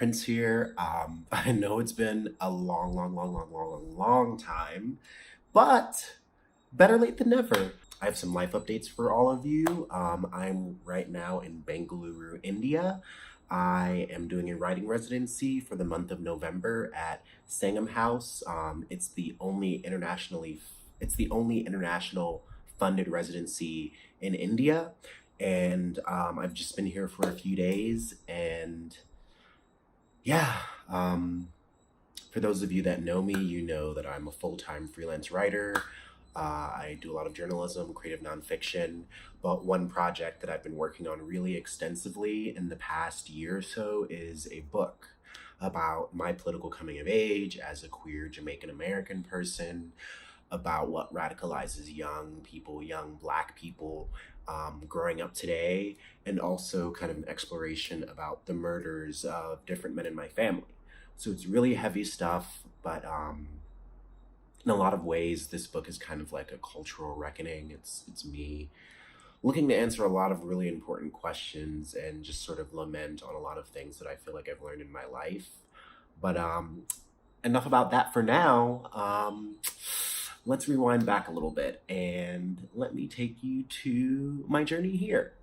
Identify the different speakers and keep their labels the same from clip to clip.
Speaker 1: Prince here. I know it's been a long time, but better late than never. I have some life updates for all of you. I'm right now in Bengaluru, India. I am doing a writing residency for the month of November at Sangam House. It's the only international funded residency in India, and I've just been here for a few days, and yeah. Um, for those of you that know me, you know that I'm a full time freelance writer. I do a lot of journalism, creative nonfiction, but one project that I've been working on really extensively in the past year or so is a book about my political coming of age as a queer Jamaican American person, about what radicalizes young people, young Black people growing up today, and also kind of an exploration about the murders of different men in my family. So it's really heavy stuff, but in a lot of ways, this book is kind of like a cultural reckoning. It's me looking to answer a lot of really important questions and just sort of lament on a lot of things that I feel like I've learned in my life. But enough about that for now. Let's rewind back a little bit and let me take you to my journey here.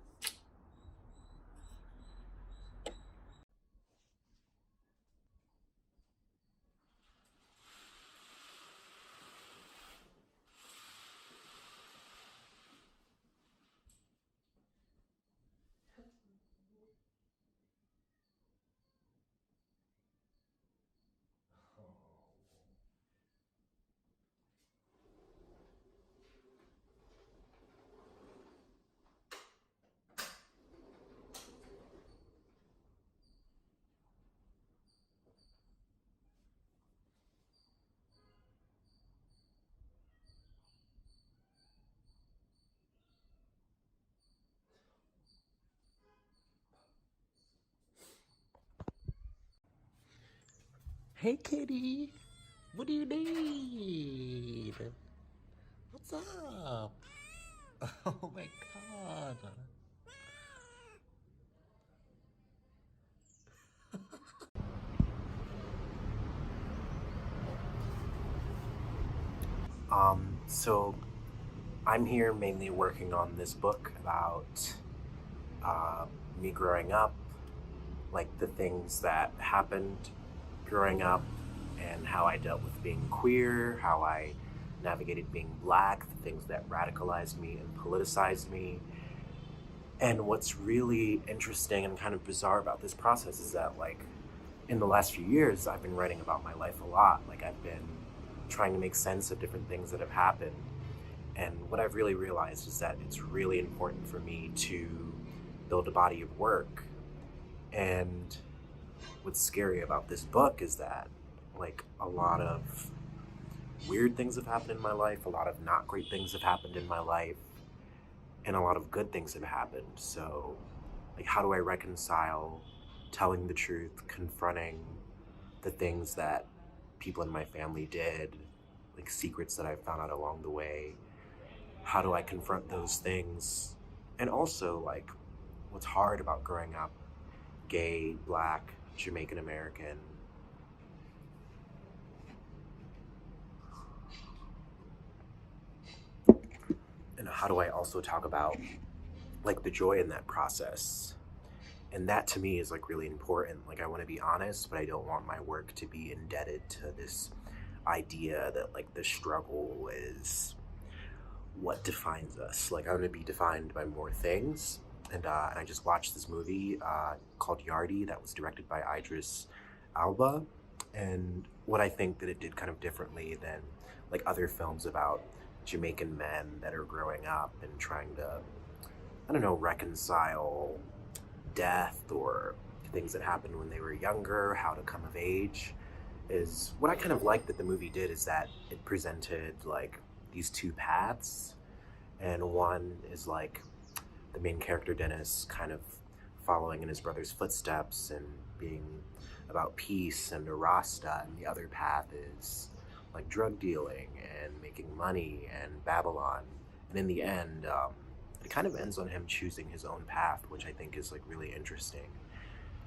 Speaker 1: Hey, kitty. What do you need? What's up? Oh my god. So I'm here mainly working on this book about uh, me growing up, like the things that happened growing up, and how I dealt with being queer, how I navigated being Black, the things that radicalized me and politicized me. And what's really interesting and kind of bizarre about this process is that, like, in the last few years, I've been writing about my life a lot. Like, I've been trying to make sense of different things that have happened. And what I've really realized is that it's really important for me to build a body of work. And what's scary about this book is that, like, a lot of weird things have happened in my life, a lot of not great things have happened in my life, and a lot of good things have happened. So, like, how do I reconcile telling the truth, confronting the things that people in my family did, like secrets that I found out along the way? How do I confront those things? And also, like, what's hard about growing up gay, Black, Jamaican American? And how do I also talk about, like, the joy in that process? And that to me is, like, really important. Like, I want to be honest, but I don't want my work to be indebted to this idea that, like, the struggle is what defines us. Like, I want to be defined by more things. And I just watched this movie called Yardi that was directed by Idris Alba. And what I think that it did kind of differently than, like, other films about Jamaican men that are growing up and trying to, I don't know, reconcile death or things that happened when they were younger, how to come of age, is what I kind of like that the movie did is that it presented, like, these two paths. And one is, like, the main character Dennis kind of following in his brother's footsteps and being about peace and a Rasta, and the other path is, like, drug dealing and making money and Babylon. And in the end, it kind of ends on him choosing his own path, which I think is, like, really interesting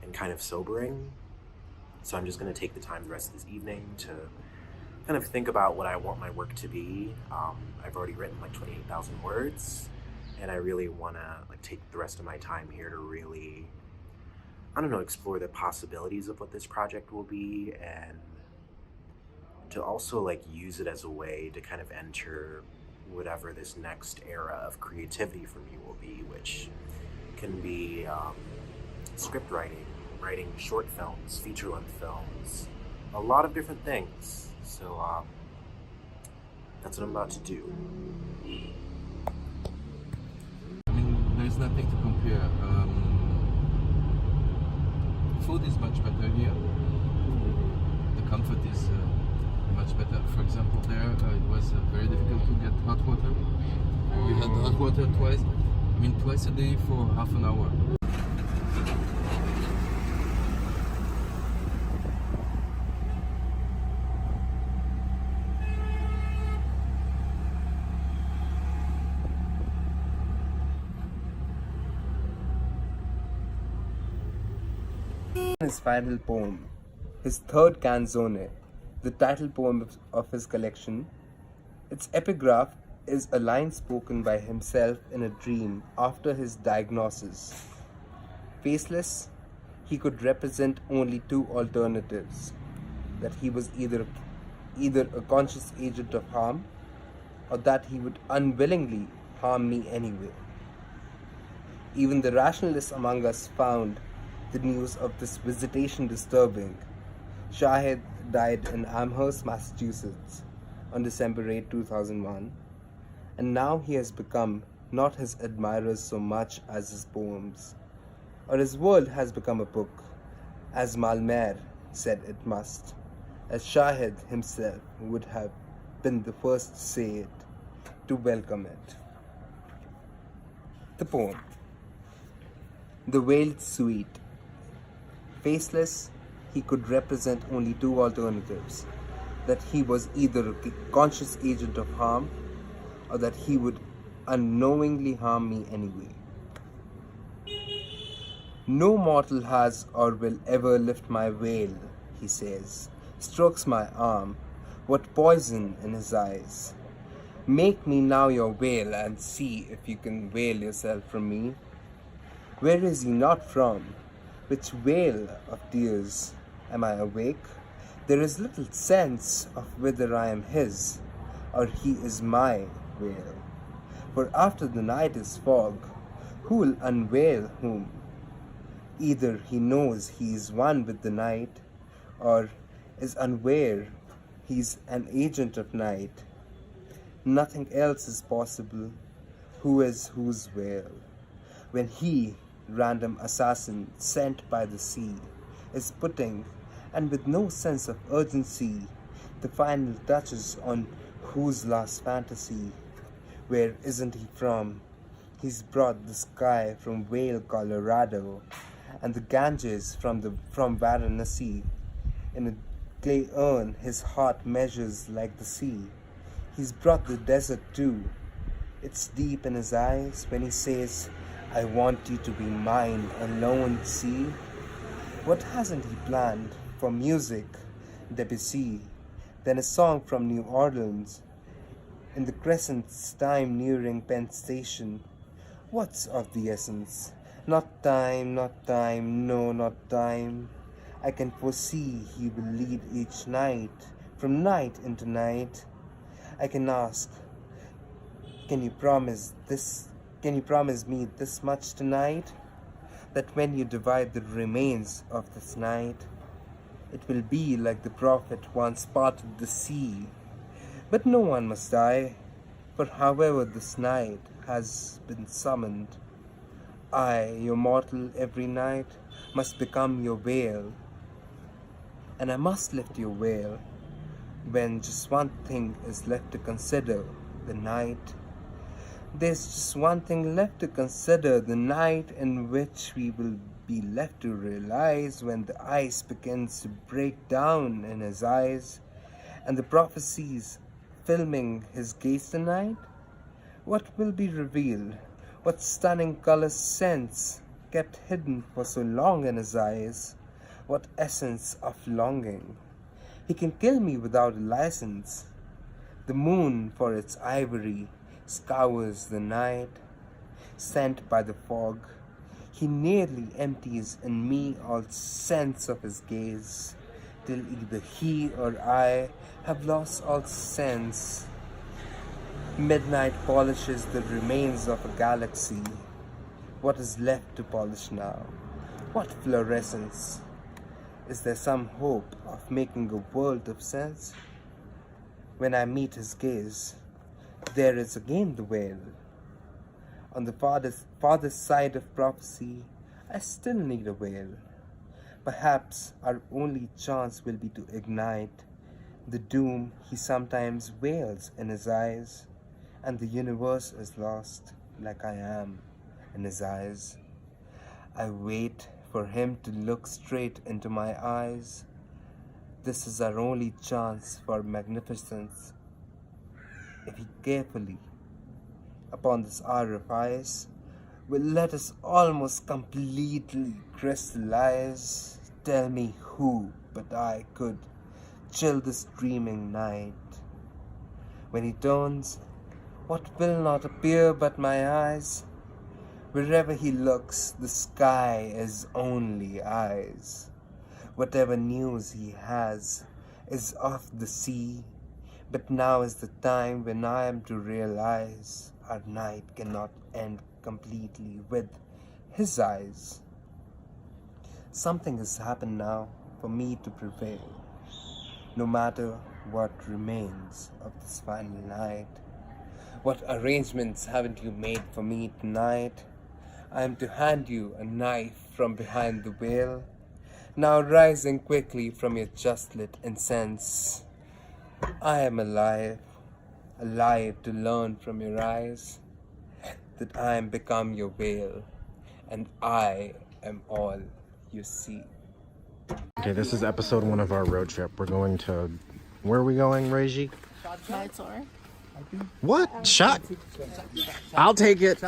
Speaker 1: and kind of sobering. So I'm just going to take the time the rest of this evening to kind of think about what I want my work to be. I've already written like 28,000 words, and I really want to like take the rest of my time here to really, I don't know, explore the possibilities of what this project will be, and to also like use it as a way to kind of enter whatever this next era of creativity for me will be, which can be script writing, writing short films, feature-length films, a lot of different things. So that's what I'm about to do.
Speaker 2: I mean, there's nothing to compare. Food is much better here. The comfort is much better. For example, there it was very difficult to get hot water. We had hot water twice a day for half an hour.
Speaker 3: His final poem, his third canzone, the title poem of his collection. Its epigraph is a line spoken by himself in a dream after his diagnosis. Faceless, he could represent only two alternatives: that he was either a conscious agent of harm, or that he would unwillingly harm me anyway. Even the rationalists among us found the news of this visitation disturbing. Shahid died in Amherst, Massachusetts on December 8, 2001, and now he has become not his admirers so much as his poems, or his world has become a book, as Malmer said it must, as Shahid himself would have been the first to say it, to welcome it. The poem. The Veiled Suite. Faceless, he could represent only two alternatives: that he was either a conscious agent of harm, or that he would unknowingly harm me anyway. No mortal has or will ever lift my veil, he says, strokes my arm, what poison in his eyes. Make me now your veil, and see if you can veil yourself from me. Where is he not from? Which veil of tears? Am I awake? There is little sense of whether I am his, or he is my veil. For after the night is fog, who will unveil whom? Either he knows he is one with the night, or is unaware he is an agent of night. Nothing else is possible. Who is whose veil? When he, random assassin sent by the sea, is putting, and with no sense of urgency, the final touches on whose last fantasy. Where isn't he from? He's brought the sky from Vail, Colorado, and the Ganges from Varanasi. In a clay urn his heart measures like the sea. He's brought the desert too. It's deep in his eyes when he says, I want you to be mine alone, see? What hasn't he planned for music? Debussy, then a song from New Orleans. In the crescent's time nearing Penn Station. What's of the essence? Not time, no, not time. I can foresee he will lead each night, from night into night. I can ask, can you promise me this much tonight? That when you divide the remains of this night, it will be like the prophet once parted the sea. But no one must die, for however this night has been summoned, I, your mortal every night, must become your veil. And I must lift your veil when just one thing is left to consider, the night. There's just one thing left to consider, the night in which we will be left to realize when the ice begins to break down in his eyes and the prophecies filming his gaze tonight. What will be revealed? What stunning color sense kept hidden for so long in his eyes? What essence of longing? He can kill me without a license. The moon, for its ivory, scours the night. Sent by the fog, he nearly empties in me all sense of his gaze, till either he or I have lost all sense. Midnight polishes the remains of a galaxy. What is left to polish now? What fluorescence? Is there some hope of making a world of sense? When I meet his gaze, there is again the veil. On the farthest side of prophecy, I still need a veil. Perhaps our only chance will be to ignite the doom he sometimes veils in his eyes, and the universe is lost like I am in his eyes. I wait for him to look straight into my eyes. This is our only chance for magnificence. If he carefully, upon this hour of ice, will let us almost completely crystallize, tell me who but I could chill this dreaming night. When he turns, what will not appear but my eyes? Wherever he looks, the sky is only eyes. Whatever news he has is of the sea, but now is the time when I am to realize our night cannot end completely with his eyes. Something has happened now for me to prevail, no matter what remains of this final night. What arrangements haven't you made for me tonight? I am to hand you a knife from behind the veil, now rising quickly from your just lit incense. I am alive, alive to learn from your eyes that I am become your veil, and I am all you see.
Speaker 1: Okay, this is episode 1 of our road trip. We're going to... Where are we going, Reiji?
Speaker 4: Mysor.
Speaker 1: What? Shot? I'll take it.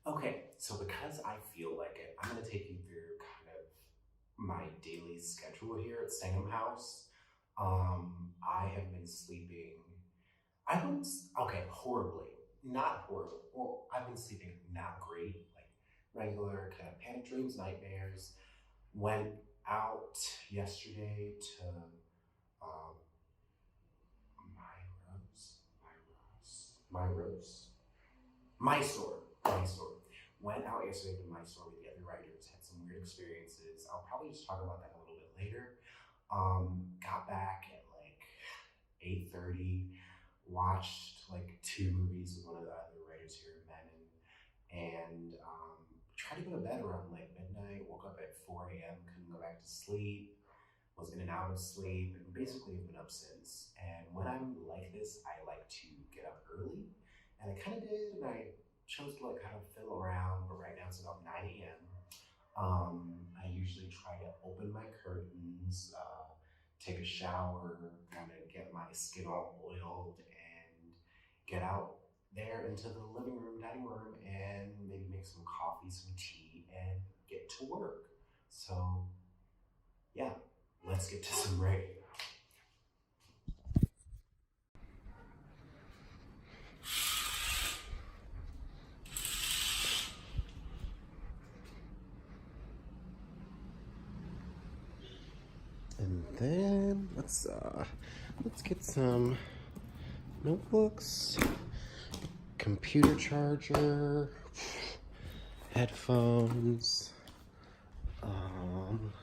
Speaker 1: Okay, so because I feel like it, I'm going to take you through kind of my daily schedule here at Sangam House. I have been sleeping, horribly. Not horrible. Well, I've been sleeping not great, like regular kind of panic dreams, nightmares. Went out yesterday to um, Mysor. Went out yesterday to Mysor with the other writers, had some weird experiences. I'll probably just talk about that a little bit later. Got back at like 8:30, watched like 2 movies with one of the other writers here in Menon, and tried to go to bed around like midnight, woke up at 4 a.m., couldn't go back to sleep, was in and out of sleep, and basically have been up since. And when I'm like this, I like to get up early, and I kind of did, and I chose to like kind of fiddle around, but right now it's about 9 a.m. I usually try to open my curtains, take a shower, kind of get my skin all oiled, and get out there into the living room, dining room, and maybe make some coffee, some tea, and get to work. So yeah, let's get to some writing. And then let's get some notebooks, computer charger, headphones.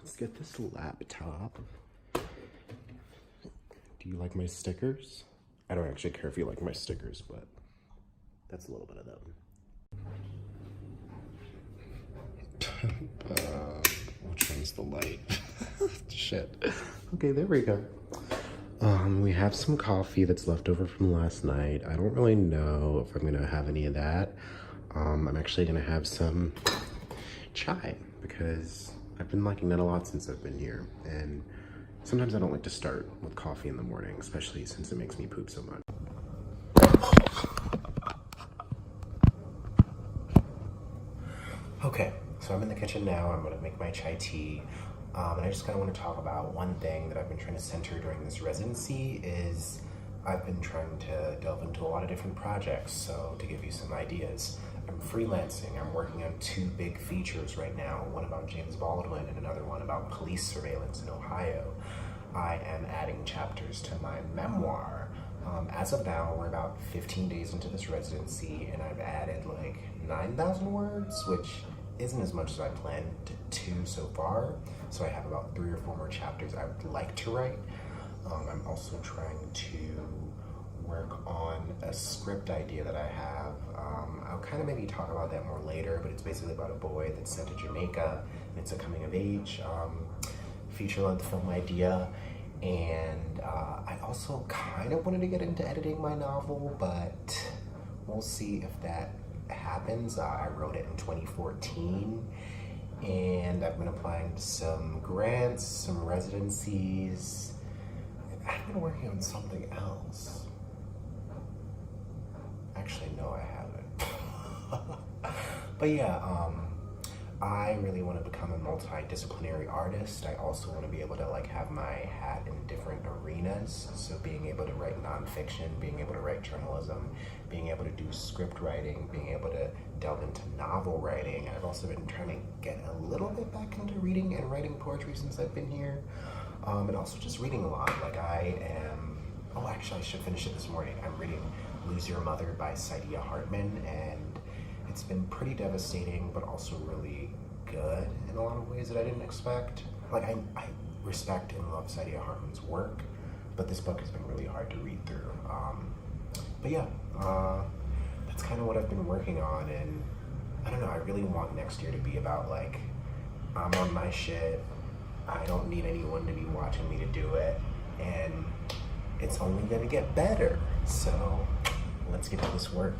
Speaker 1: Let's get this laptop. Do you like my stickers? I don't actually care if you like my stickers, but that's a little bit of them. Which one's the light? Shit. Okay, there we go. We have some coffee that's left over from last night. I don't really know if I'm gonna have any of that. I'm actually gonna have some chai because I've been liking that a lot since I've been here. And sometimes I don't like to start with coffee in the morning, especially since it makes me poop so much. Okay, so I'm in the kitchen now. I'm gonna make my chai tea. And I just kind of want to talk about one thing that I've been trying to center during this residency is I've been trying to delve into a lot of different projects. So to give you some ideas, I'm freelancing. I'm working on 2 big features right now, one about James Baldwin and another one about police surveillance in Ohio. I am adding chapters to my memoir. As of now, we're about 15 days into this residency and I've added like 9,000 words, which isn't as much as I planned to so far. So I have about 3 or 4 more chapters I would like to write. I'm also trying to work on a script idea that I have. I'll kind of maybe talk about that more later, but it's basically about a boy that's sent to Jamaica, and it's a coming of age feature-length film idea. And I also kind of wanted to get into editing my novel, but we'll see if that happens. I wrote it in 2014, and I've been applying to some grants, some residencies. I've been working on something else. Actually, no, I haven't. But yeah, I really want to become a multidisciplinary artist. I also want to be able to like have my hat in different arenas. So being able to write nonfiction, being able to write journalism, being able to do script writing, being able to delve into novel writing. I've also been trying to get a little bit back into reading and writing poetry since I've been here. And also just reading a lot. Like actually I should finish it this morning. I'm reading Lose Your Mother by Saidiya Hartman, and it's been pretty devastating, but also really good in a lot of ways that I didn't expect. Like, I respect and love Saidiya Hartman's work, but this book has been really hard to read through. But yeah, that's kind of what I've been working on, and I don't know, I really want next year to be about, like, I'm on my shit, I don't need anyone to be watching me to do it, and it's only gonna get better. So, let's get to this work.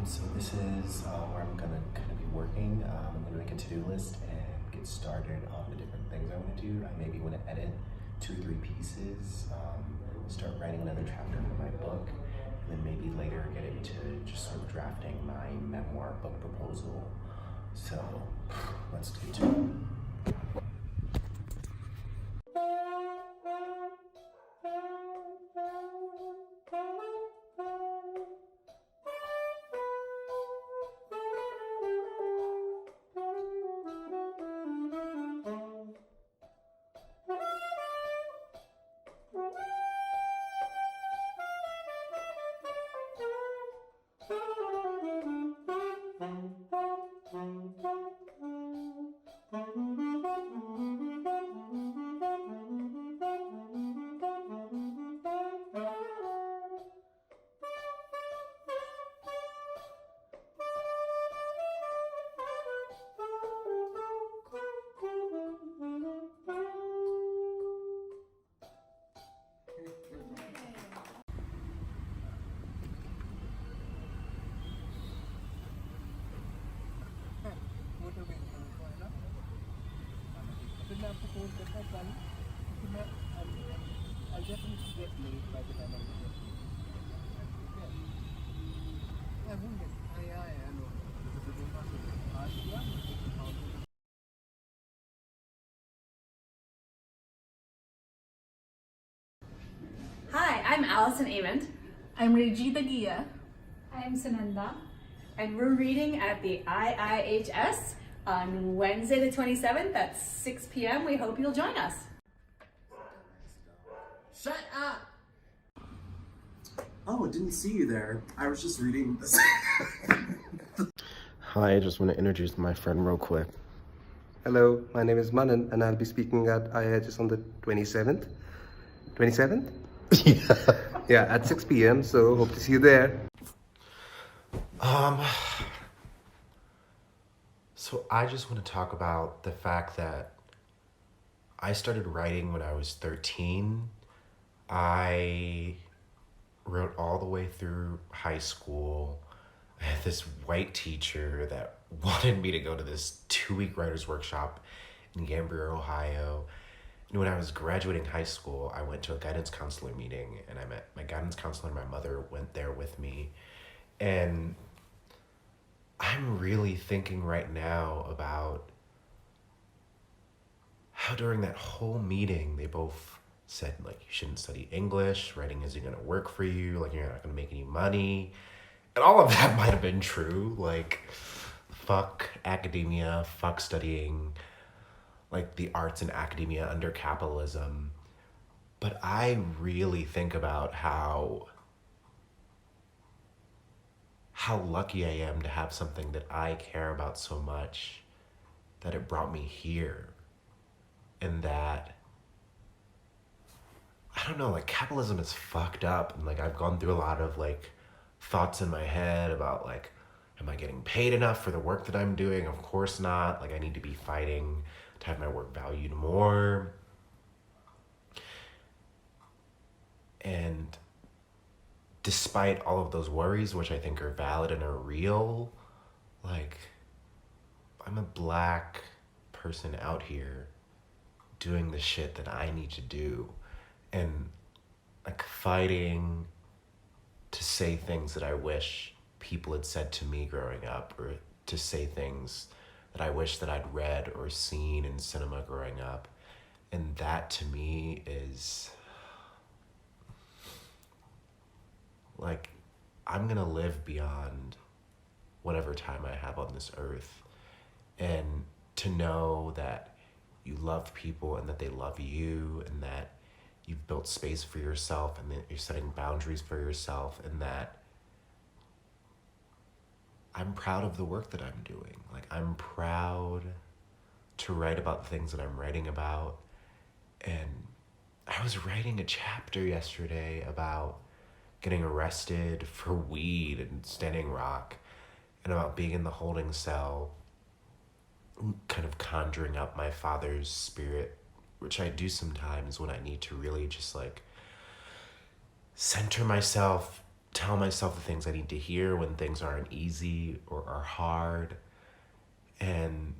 Speaker 1: So this is where I'm gonna kind of be working. I'm gonna make a to-do list and get started on the different things I want to do. I maybe want to edit 2 or 3 pieces, start writing another chapter for my book, and then maybe later get into just sort of drafting my memoir book proposal. So let's get to it.
Speaker 4: फिर मैं आपको phone करता हूँ कल, क्योंकि मैं
Speaker 3: definitely get late by the time I get home. Yeah, I won't get. I know. Because it will not be hard.
Speaker 4: Hi, I'm Allison Amond.
Speaker 5: I'm Regina Gia.
Speaker 6: I'm Sunanda.
Speaker 4: And we're reading at the IIHS on Wednesday the 27th at 6 p.m. We hope you'll join us.
Speaker 1: Shut up! Oh, didn't see you there. I was just reading this. Hi, I just want to introduce my friend real quick.
Speaker 3: Hello, my name is Manan, and I'll be speaking at IIHS on the 27th. 27th?
Speaker 1: Yeah.
Speaker 3: Yeah, at 6 p.m. So hope to see you there.
Speaker 1: So I just want to talk about the fact that I started writing when I was 13. I wrote all the way through high school. I had this white teacher that wanted me to go to this 2-week writer's workshop in Gambria, Ohio. And when I was graduating high school, I went to a guidance counselor meeting, and I met my guidance counselor and my mother went there with me. And I'm really thinking right now about how during that whole meeting, they both said, like, you shouldn't study English, writing isn't gonna work for you, like, you're not gonna make any money. And all of that might have been true, like, fuck academia, fuck studying, like, the arts and academia under capitalism. But I really think about how lucky I am to have something that I care about so much, that it brought me here. And that, I don't know, like, capitalism is fucked up. And, like, I've gone through a lot of, like, thoughts in my head about, like, am I getting paid enough for the work that I'm doing? Of course not. Like, I need to be fighting to have my work valued more. And despite all of those worries, which I think are valid and are real, like, I'm a Black person out here doing the shit that I need to do, and, like, fighting to say things that I wish people had said to me growing up, or to say things that I wish that I'd read or seen in cinema growing up. And that to me is, like, I'm gonna live beyond whatever time I have on this earth. And to know that you love people and that they love you, and that you've built space for yourself, and that you're setting boundaries for yourself, and that I'm proud of the work that I'm doing. Like, I'm proud to write about the things that I'm writing about. And I was writing a chapter yesterday about getting arrested for weed in Standing Rock, and about being in the holding cell, kind of conjuring up my father's spirit, which I do sometimes when I need to really just, like, center myself, tell myself the things I need to hear when things aren't easy or are hard. And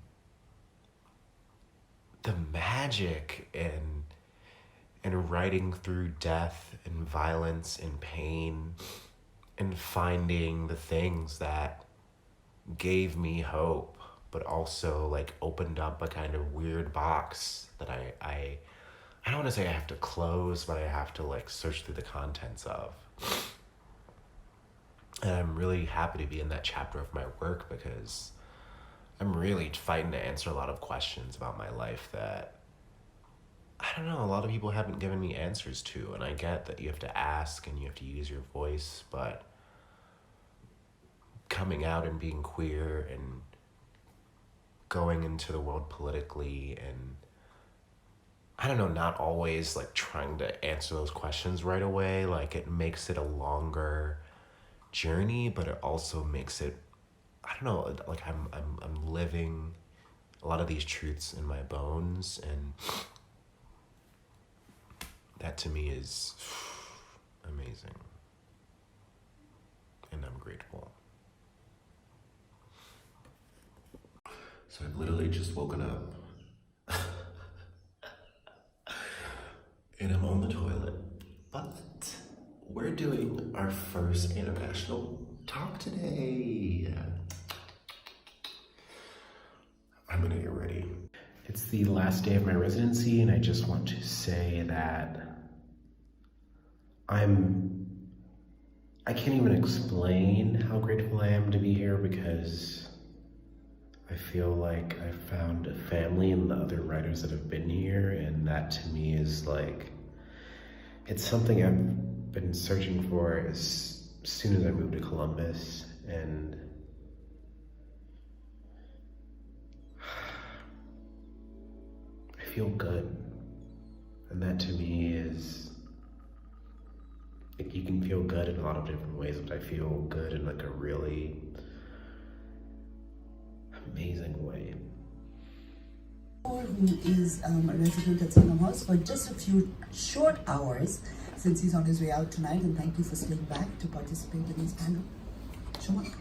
Speaker 1: the magic in writing through death and violence and pain, and finding the things that gave me hope, but also, like, opened up a kind of weird box that I don't want to say I have to close, but I have to, like, search through the contents of. And I'm really happy to be in that chapter of my work, because I'm really fighting to answer a lot of questions about my life that, I don't know, a lot of people haven't given me answers to. And I get that you have to ask and you have to use your voice, but coming out and being queer and going into the world politically, and, I don't know, not always, like, trying to answer those questions right away, like, it makes it a longer journey, but it also makes it, I don't know, like, I'm living a lot of these truths in my bones, and that to me is amazing, and I'm grateful. So I've literally just woken up and I'm on the toilet, doing our first international talk today. I'm gonna get ready. It's the last day of my residency, and I just want to say that I can't even explain how grateful I am to be here, because I feel like I found a family in the other writers that have been here, and that to me is like, it's something I've been searching for as soon as I moved to Columbus, and I feel good. And that to me is, like, you can feel good in a lot of different ways, but I feel good in like a really amazing way.
Speaker 6: Who is a resident at Sangam House for just a few short hours, since he's on his way out tonight, and thank you for staying back to participate in this panel. Shakur.